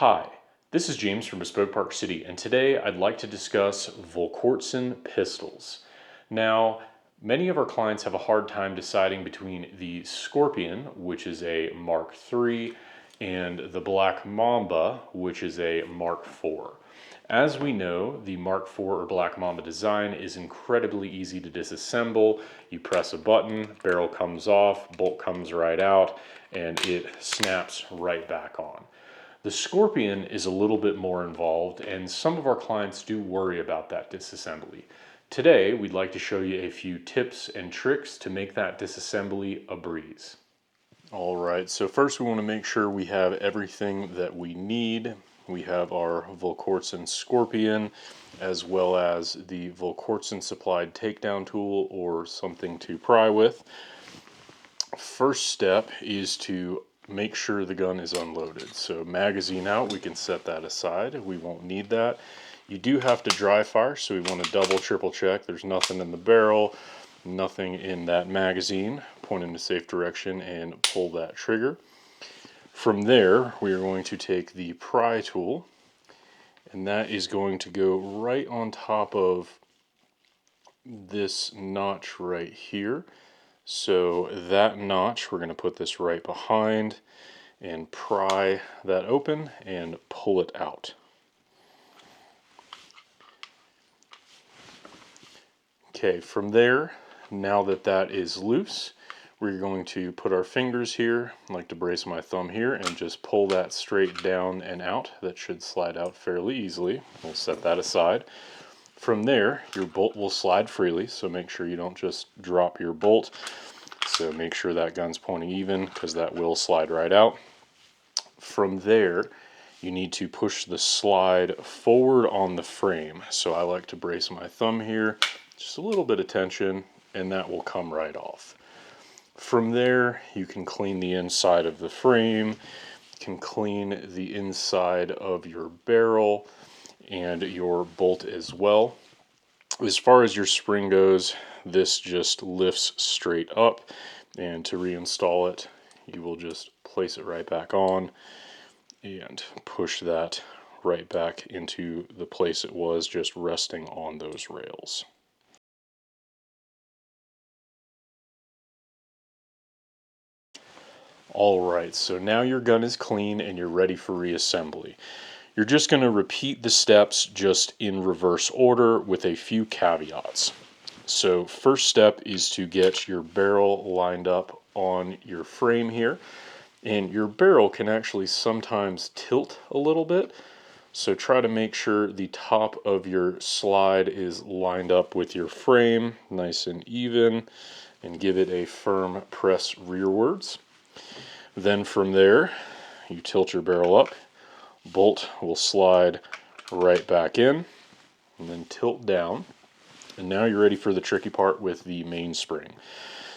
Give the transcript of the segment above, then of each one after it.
Hi, this is James from Bespoke Park City, and today I'd like to discuss Volquartsen pistols. Now, many of our clients have a hard time deciding between the Scorpion, which is a Mark III, and the Black Mamba, which is a Mark IV. As we know, the Mark IV or Black Mamba design is incredibly easy to disassemble. You press a button, barrel comes off, bolt comes right out, and it snaps right back on. The Scorpion is a little bit more involved, and some of our clients do worry about that disassembly. Today, we'd like to show you a few tips and tricks to make that disassembly a breeze. All right, so first we want to make sure we have everything that we need. We have our Volquartsen Scorpion, as well as the Volquartsen supplied takedown tool or something to pry with. First step is to make sure the gun is unloaded. So magazine out, we can set that aside. We won't need that. You do have to dry fire, so we want to double, triple check. There's nothing in the barrel, nothing in that magazine. Point in the safe direction and pull that trigger. From there, we are going to take the pry tool, and that is going to go right on top of this notch right here. So that notch, we're going to put this right behind and pry that open and pull it out. Okay, from there, now that that is loose, we're going to put our fingers here, I like to brace my thumb here, and just pull that straight down and out. That should slide out fairly easily. We'll set that aside. From there, your bolt will slide freely, so make sure you don't just drop your bolt. So make sure that gun's pointing even, because that will slide right out. From there, you need to push the slide forward on the frame. So I like to brace my thumb here, just a little bit of tension, and that will come right off. From there, you can clean the inside of the frame, you can clean the inside of your barrel and your bolt as well. As far as your spring goes, this just lifts straight up, and to reinstall it, you will just place it right back on and push that right back into the place it was, just resting on those rails. Alright, so now your gun is clean and you're ready for reassembly. You're just going to repeat the steps just in reverse order with a few caveats. So first step is to get your barrel lined up on your frame here. And your barrel can actually sometimes tilt a little bit. So try to make sure the top of your slide is lined up with your frame, nice and even, and give it a firm press rearwards. Then from there, you tilt your barrel up, bolt will slide right back in, and then tilt down. And now you're ready for the tricky part with the mainspring.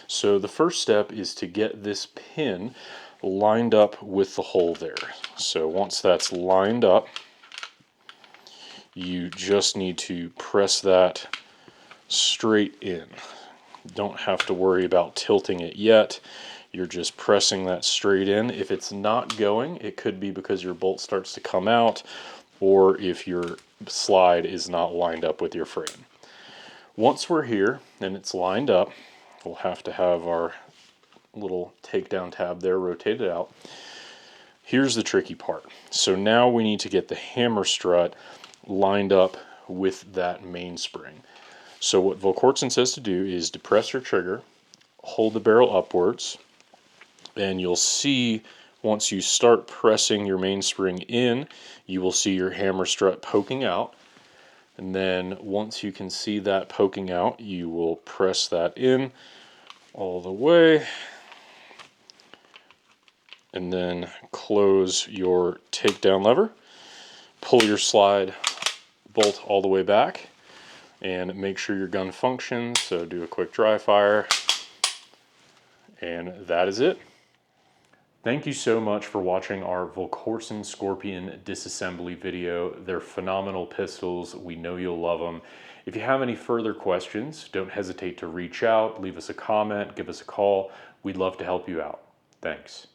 So the first step is to get this pin lined up with the hole there. So once that's lined up, you just need to press that straight in. Don't have to worry about tilting it yet. You're just pressing that straight in. If it's not going, it could be because your bolt starts to come out, or if your slide is not lined up with your frame. Once we're here and it's lined up, we'll have to have our little takedown tab there rotated out. Here's the tricky part. So now we need to get the hammer strut lined up with that mainspring. So what Volquartsen says to do is depress your trigger, hold the barrel upwards, and you'll see once you start pressing your mainspring in, you will see your hammer strut poking out. And then once you can see that poking out, you will press that in all the way, and then close your takedown lever, pull your slide bolt all the way back, and make sure your gun functions. So do a quick dry fire, and that is it. Thank you so much for watching our Volquartsen Scorpion disassembly video. They're phenomenal pistols. We know you'll love them. If you have any further questions, don't hesitate to reach out, leave us a comment, give us a call. We'd love to help you out. Thanks.